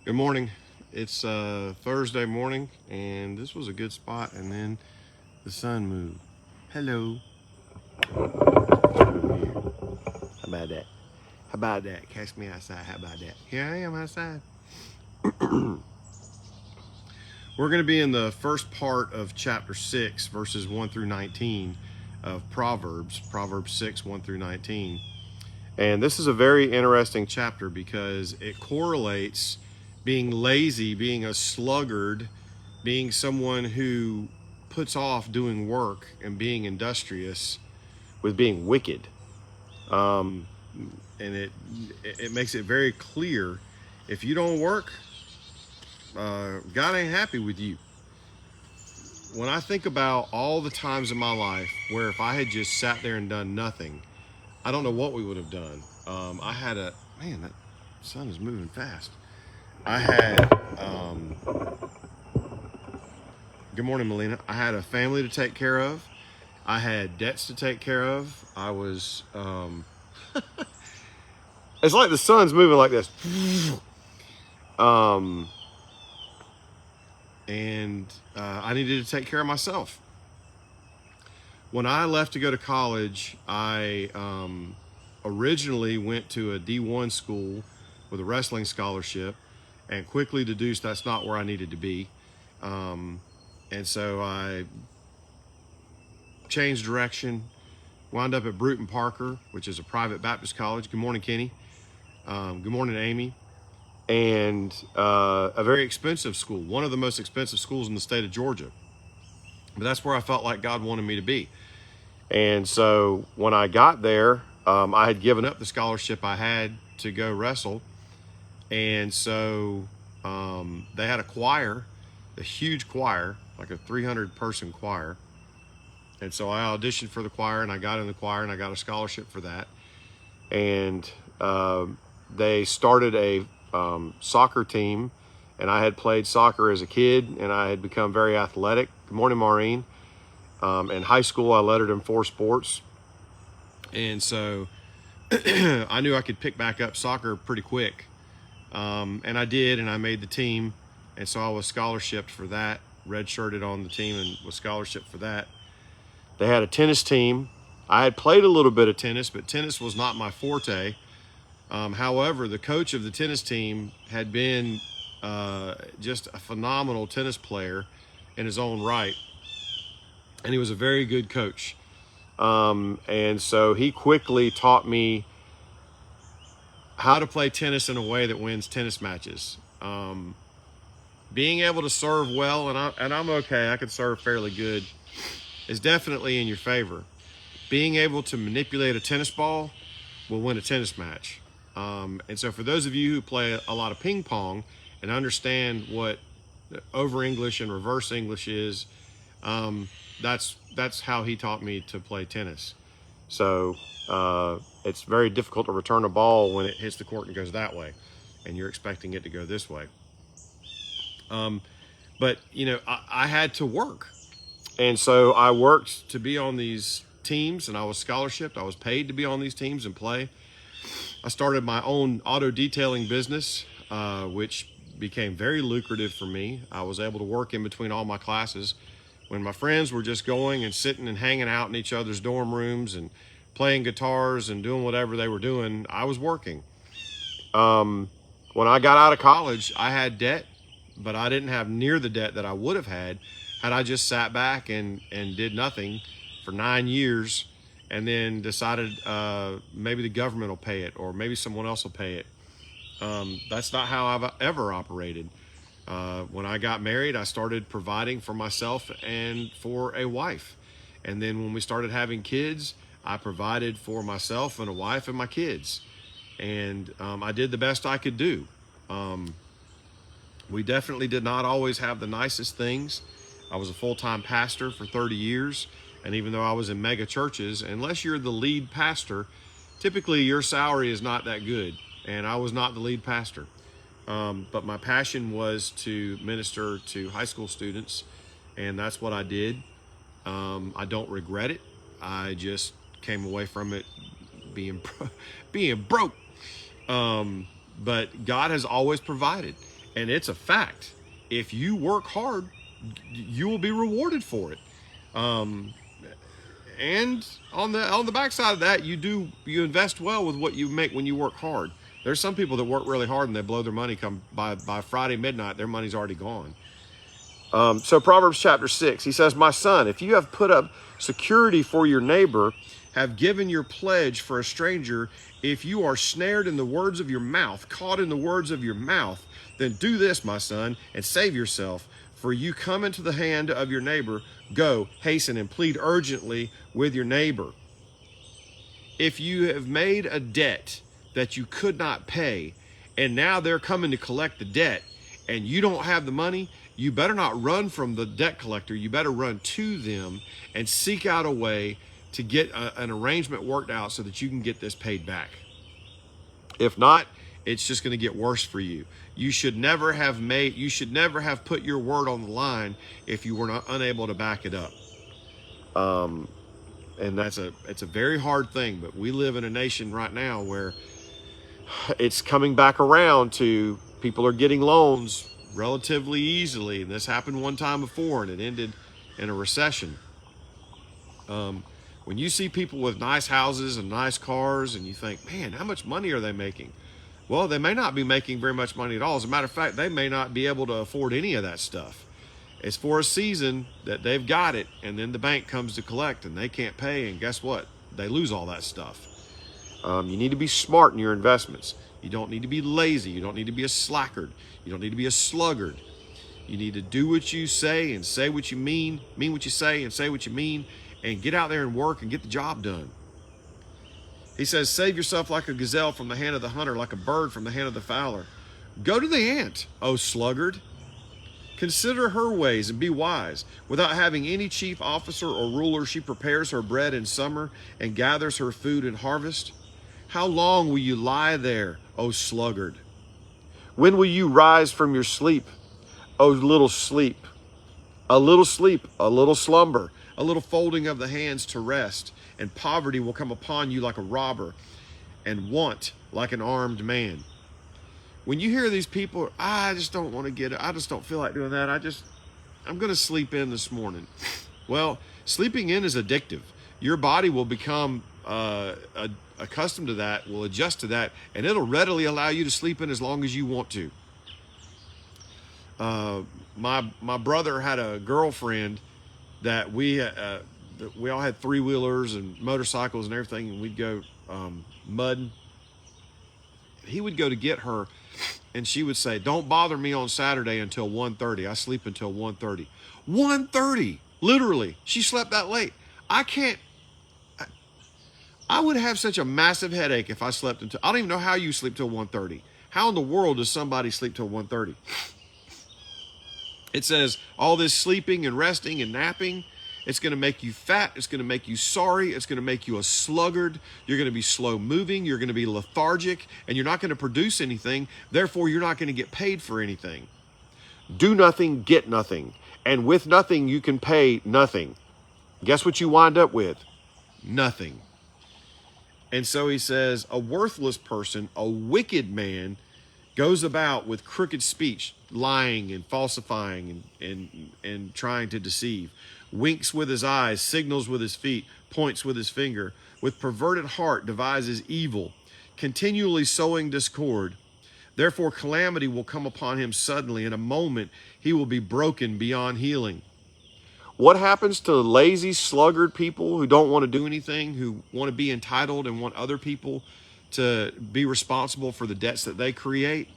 Good morning. It's Thursday morning, and this was a good spot, and then the sun moved. Hello. How about that? How about that? Catch me outside. How about that? Here I am outside. We're going to be in the first part of chapter 6, verses 1 through 19 of Proverbs 6, 1 through 19. And this is a very interesting chapter because it correlates being lazy, being a sluggard, being someone who puts off doing work and being industrious with being wicked. And it makes it very clear, if you don't work, God ain't happy with you. When I think about all the times in my life where if I had just sat there and done nothing, I don't know what we would have done. That sun is moving fast. I had, good morning, Melina. I had a family to take care of. I had debts to take care of. It's like the sun's moving like this. I needed to take care of myself. When I left to go to college, I originally went to a D1 school with a wrestling scholarship and quickly deduced that's not where I needed to be. And so I changed direction, wound up at Bruton Parker, which is a private Baptist college. Good morning, Kenny. Good morning, Amy. And a very expensive school, one of the most expensive schools in the state of Georgia. But that's where I felt like God wanted me to be. And so when I got there, I had given up the scholarship I had to go wrestle. And so they had a choir, a huge choir, like a 300-person choir. And so I auditioned for the choir, and I got in the choir, and I got a scholarship for that. And they started a soccer team, and I had played soccer as a kid, and I had become very athletic. Good morning, Maureen. In high school, I lettered in 4 sports. And so I knew I could pick back up soccer pretty quick. And I did, and I made the team. And so I was scholarshiped for that, redshirted on the team and was scholarshiped for that. They had a tennis team. I had played a little bit of tennis, but tennis was not my forte. However, the coach of the tennis team had been just a phenomenal tennis player in his own right. And he was a very good coach. And so he quickly taught me how to play tennis in a way that wins tennis matches. Being able to serve well, and I'm okay, I can serve fairly good, is definitely in your favor. Being able to manipulate a tennis ball will win a tennis match. And so for those of you who play a lot of ping pong and understand what over English and reverse English is, that's how he taught me to play tennis. So it's very difficult to return a ball when it hits the court and goes that way, and you're expecting it to go this way. But I had to work, and so I worked to be on these teams, and I was scholarshiped. I was paid to be on these teams and play. I started my own auto detailing business, which became very lucrative for me. I was able to work in between all my classes. When my friends were just going and sitting and hanging out in each other's dorm rooms and playing guitars and doing whatever they were doing, I was working. When I got out of college, I had debt, but I didn't have near the debt that I would have had I just sat back and did nothing for 9 years and then decided maybe the government will pay it or maybe someone else will pay it. That's not how I've ever operated. When I got married, I started providing for myself and for a wife. And then when we started having kids, I provided for myself and a wife and my kids. And I did the best I could do. We definitely did not always have the nicest things. I was a full-time pastor for 30 years. And even though I was in mega churches, unless you're the lead pastor, typically your salary is not that good. And I was not the lead pastor. But my passion was to minister to high school students, and that's what I did. I don't regret it. I just came away from it being broke. But God has always provided. And it's a fact. If you work hard, you will be rewarded for it. And on the backside of that, you invest well with what you make when you work hard. There's some people that work really hard and they blow their money. Come by Friday midnight, their money's already gone. So Proverbs chapter 6, he says, my son, if you have put up security for your neighbor, have given your pledge for a stranger, if you are snared in the words of your mouth, caught in the words of your mouth, then do this, my son, and save yourself. For you come into the hand of your neighbor, go, hasten, and plead urgently with your neighbor. If you have made a debt that you could not pay, and now they're coming to collect the debt, and you don't have the money, you better not run from the debt collector. You better run to them and seek out a way to get an arrangement worked out so that you can get this paid back. If not, it's just going to get worse for you. You should never have put your word on the line if you were not unable to back it up. And it's a very hard thing, but we live in a nation right now where it's coming back around to people are getting loans relatively easily. And this happened one time before and it ended in a recession. When you see people with nice houses and nice cars and you think, man, how much money are they making? Well, they may not be making very much money at all. As a matter of fact, they may not be able to afford any of that stuff. It's for a season that they've got it, and then the bank comes to collect and they can't pay, and guess what? They lose all that stuff. You need to be smart in your investments. You don't need to be lazy. You don't need to be a slackard. You don't need to be a sluggard. You need to do what you say and say what you mean what you say and say what you mean, and get out there and work and get the job done. He says, save yourself like a gazelle from the hand of the hunter, like a bird from the hand of the fowler. Go to the ant, O sluggard. Consider her ways and be wise. Without having any chief officer or ruler, she prepares her bread in summer and gathers her food in harvest. How long will you lie there, O sluggard? When will you rise from your sleep, O little sleep? A little sleep, a little slumber, a little folding of the hands to rest, and poverty will come upon you like a robber, and want like an armed man. When you hear these people, I just don't want to get it. I just don't feel like doing that. I'm going to sleep in this morning. Well, sleeping in is addictive. Your body will become accustomed to that, will adjust to that, and it'll readily allow you to sleep in as long as you want to. My brother had a girlfriend that we all had three-wheelers and motorcycles and everything, and we'd go mudding. He would go to get her, and she would say, don't bother me on Saturday until 1:30. I sleep until 1:30. 1:30, literally. She slept that late. I would have such a massive headache if I slept until, I don't even know how you sleep till 1:30. How in the world does somebody sleep till 1:30? It says all this sleeping and resting and napping, it's going to make you fat. It's going to make you sorry. It's going to make you a sluggard. You're going to be slow moving. You're going to be lethargic, and you're not going to produce anything. Therefore, you're not going to get paid for anything. Do nothing, get nothing. And with nothing, you can pay nothing. Guess what you wind up with? Nothing. And so he says, a worthless person, a wicked man, goes about with crooked speech, lying and falsifying and trying to deceive, winks with his eyes, signals with his feet, points with his finger, with perverted heart devises evil, continually sowing discord. Therefore calamity will come upon him suddenly. In a moment he will be broken beyond healing. What happens to lazy, sluggard people who don't want to do anything, who want to be entitled and want other people to be responsible for the debts that they create?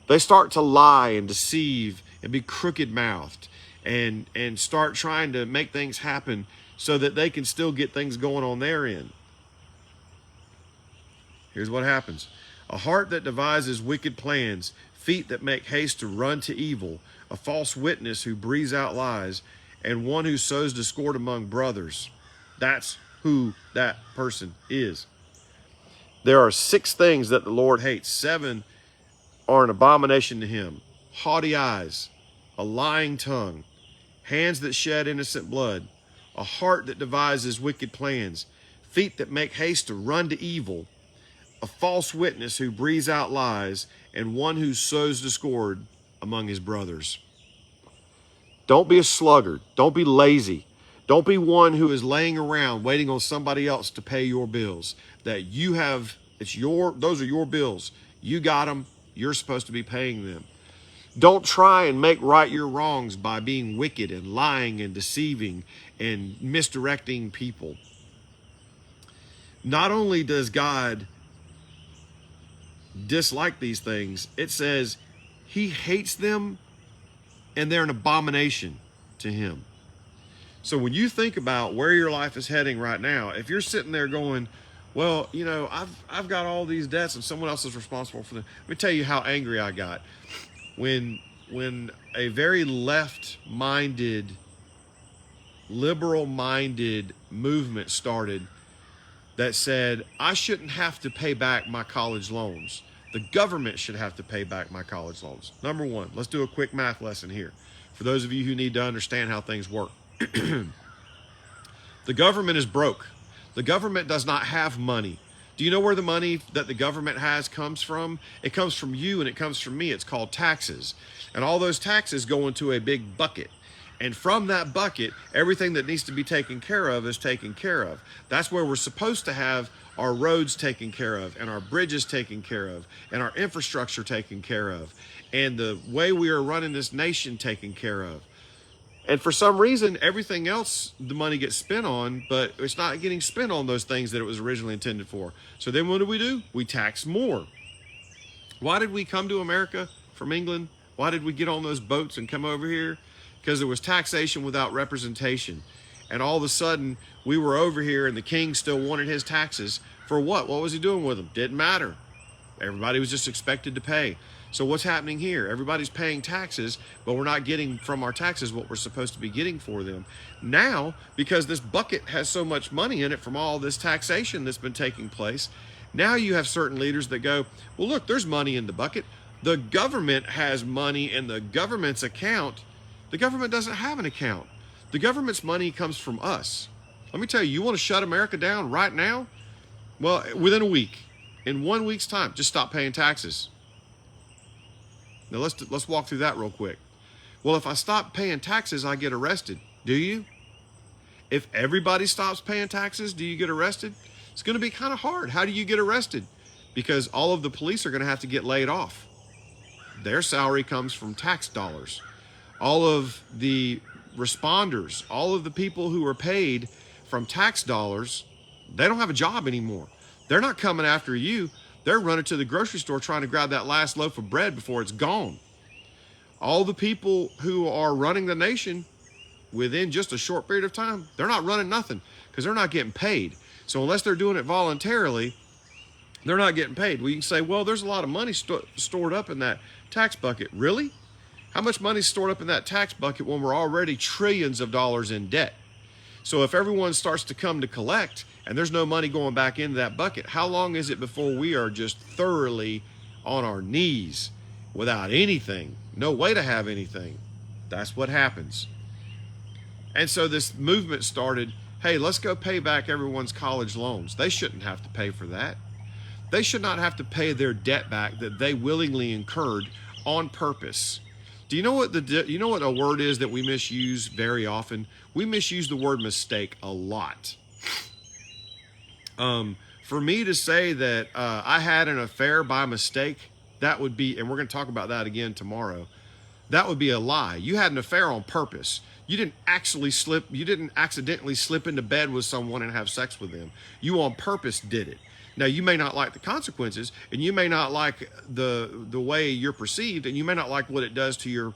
They start to lie and deceive and be crooked-mouthed and start trying to make things happen so that they can still get things going on their end. Here's what happens. A heart that devises wicked plans, feet that make haste to run to evil, a false witness who breathes out lies, and one who sows discord among brothers. That's who that person is. There are 6 things that the Lord hates. 7 are an abomination to him. Haughty eyes, a lying tongue, hands that shed innocent blood, a heart that devises wicked plans, feet that make haste to run to evil, a false witness who breathes out lies, and one who sows discord among his brothers. Don't be a sluggard. Don't be lazy. Don't be one who is laying around waiting on somebody else to pay your bills. That you have, those are your bills. You got them. You're supposed to be paying them. Don't try and make right your wrongs by being wicked and lying and deceiving and misdirecting people. Not only does God dislike these things, it says he hates them and they're an abomination to him. So when you think about where your life is heading right now, if you're sitting there going, well, you know, I've got all these debts and someone else is responsible for them. Let me tell you how angry I got when a very left-minded, liberal-minded movement started that said, I shouldn't have to pay back my college loans. The government should have to pay back my college loans. Number one, let's do a quick math lesson here. For those of you who need to understand how things work. The government is broke. The government does not have money. Do you know where the money that the government has comes from? It comes from you and it comes from me. It's called taxes. And all those taxes go into a big bucket. And from that bucket, everything that needs to be taken care of is taken care of. That's where we're supposed to have our roads taken care of, and our bridges taken care of, and our infrastructure taken care of, and the way we are running this nation taken care of. And for some reason, everything else the money gets spent on, but it's not getting spent on those things that it was originally intended for. So then what do? We tax more. Why did we come to America from England? Why did we get on those boats and come over here? Because there was taxation without representation. And all of a sudden, we were over here and the king still wanted his taxes. For what? What was he doing with them? Didn't matter. Everybody was just expected to pay. So what's happening here? Everybody's paying taxes, but we're not getting from our taxes what we're supposed to be getting for them. Now, because this bucket has so much money in it from all this taxation that's been taking place, now you have certain leaders that go, well, look, there's money in the bucket. The government has money in the government's account. The government doesn't have an account. The government's money comes from us. Let me tell you, you want to shut America down right now? Well, within a week, in 1 week's time, just stop paying taxes. Now let's walk through that real quick. Well, if I stop paying taxes, I get arrested. Do you? If everybody stops paying taxes, do you get arrested? It's going to be kind of hard. How do you get arrested? Because all of the police are going to have to get laid off. Their salary comes from tax dollars. All of the responders, all of the people who are paid from tax dollars, they don't have a job anymore. They're not coming after you. They're running to the grocery store trying to grab that last loaf of bread before it's gone. All the people who are running the nation within just a short period of time, they're not running nothing because they're not getting paid. So unless they're doing it voluntarily, they're not getting paid. Well, you can say, well, there's a lot of money stored up in that tax bucket. Really? How much money is stored up in that tax bucket when we're already trillions of dollars in debt? So if everyone starts to come to collect and there's no money going back into that bucket, how long is it before we are just thoroughly on our knees without anything? No way to have anything. That's what happens. And so this movement started, hey, let's go pay back everyone's college loans. They shouldn't have to pay for that. They should not have to pay their debt back that they willingly incurred on purpose. Do you know what a word is that we misuse very often? We misuse the word mistake a lot. For me to say that I had an affair by mistake, that would be, and we're going to talk about that again tomorrow, that would be a lie. You had an affair on purpose. You didn't accidentally slip into bed with someone and have sex with them. You on purpose did it. Now, you may not like the consequences, and you may not like the way you're perceived, and you may not like what it does to your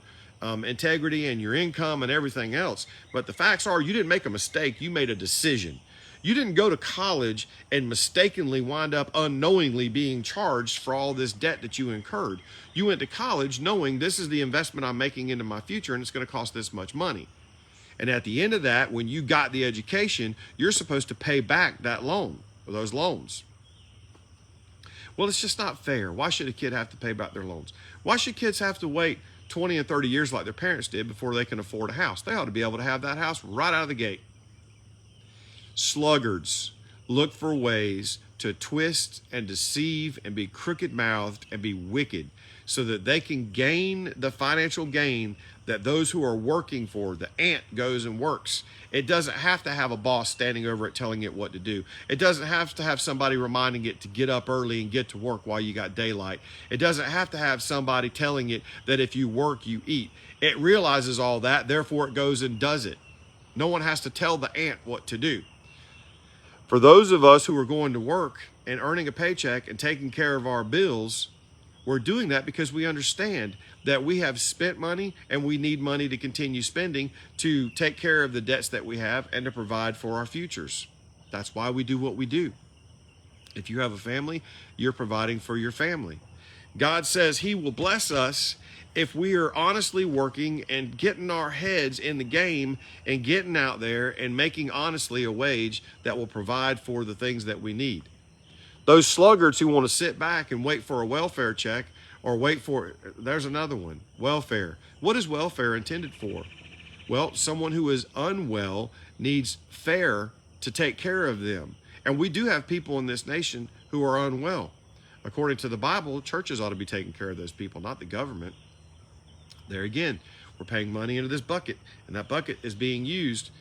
integrity and your income and everything else. But the facts are, you didn't make a mistake. You made a decision. You didn't go to college and mistakenly wind up unknowingly being charged for all this debt that you incurred. You went to college knowing this is the investment I'm making into my future, and it's going to cost this much money. And at the end of that, when you got the education, you're supposed to pay back that loan or those loans. Well, it's just not fair. Why should a kid have to pay back their loans? Why should kids have to wait 20 and 30 years like their parents did before they can afford a house? They ought to be able to have that house right out of the gate. Sluggards look for ways to twist and deceive and be crooked-mouthed and be wicked. so that they can gain the financial gain that those who are working for. The ant goes and works. It doesn't have to have a boss standing over it telling it what to do. It doesn't have to have somebody reminding it to get up early and get to work while you got daylight. It doesn't have to have somebody telling it that if you work, you eat. It realizes all that, therefore it goes and does it. No one has to tell the ant what to do. For those of us who are going to work and earning a paycheck and taking care of our bills, we're doing that because we understand that we have spent money and we need money to continue spending to take care of the debts that we have and to provide for our futures. That's why we do what we do. If you have a family, you're providing for your family. God says he will bless us if we are honestly working and getting our heads in the game and getting out there and making honestly a wage that will provide for the things that we need. Those sluggards who want to sit back and wait for a welfare check or there's another one, welfare. What is welfare intended for? Well, someone who is unwell needs fare to take care of them. And we do have people in this nation who are unwell. According to the Bible, churches ought to be taking care of those people, not the government. There again, we're paying money into this bucket, and that bucket is being used,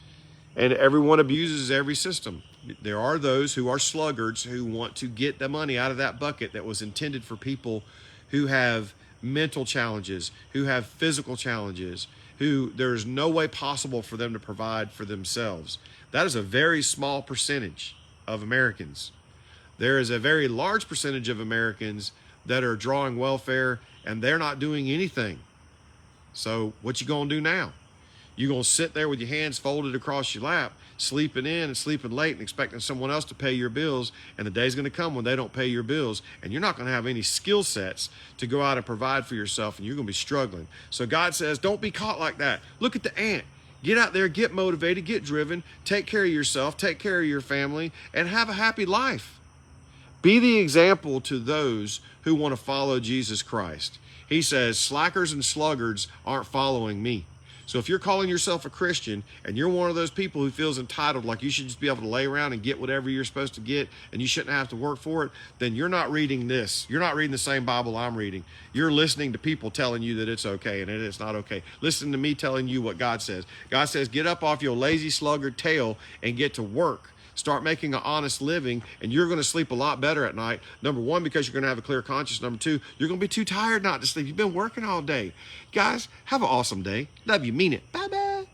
and everyone abuses every system. There are those who are sluggards who want to get the money out of that bucket that was intended for people who have mental challenges, who have physical challenges, who there's no way possible for them to provide for themselves. That is a very small percentage of Americans. There is a very large percentage of Americans that are drawing welfare, and they're not doing anything. So what you gonna do now? You gonna sit there with your hands folded across your lap, sleeping in and sleeping late and expecting someone else to pay your bills, and the day's gonna come when they don't pay your bills, and you're not gonna have any skill sets to go out and provide for yourself, and you're gonna be struggling. So God says, don't be caught like that. Look at the ant. Get out there, get motivated, get driven, take care of yourself, take care of your family, and have a happy life. Be the example to those who want to follow Jesus Christ. He says, slackers and sluggards aren't following me. So if you're calling yourself a Christian and you're one of those people who feels entitled, like you should just be able to lay around and get whatever you're supposed to get and you shouldn't have to work for it, then you're not reading this. You're not reading the same Bible I'm reading. You're listening to people telling you that it's okay and it's not okay. Listen to me telling you what God says. God says, get up off your lazy sluggard tail and get to work. Start making an honest living, and you're going to sleep a lot better at night. Number one, because you're going to have a clear conscience. Number two, you're going to be too tired not to sleep. You've been working all day. Guys, have an awesome day. Love you. Mean it. Bye-bye.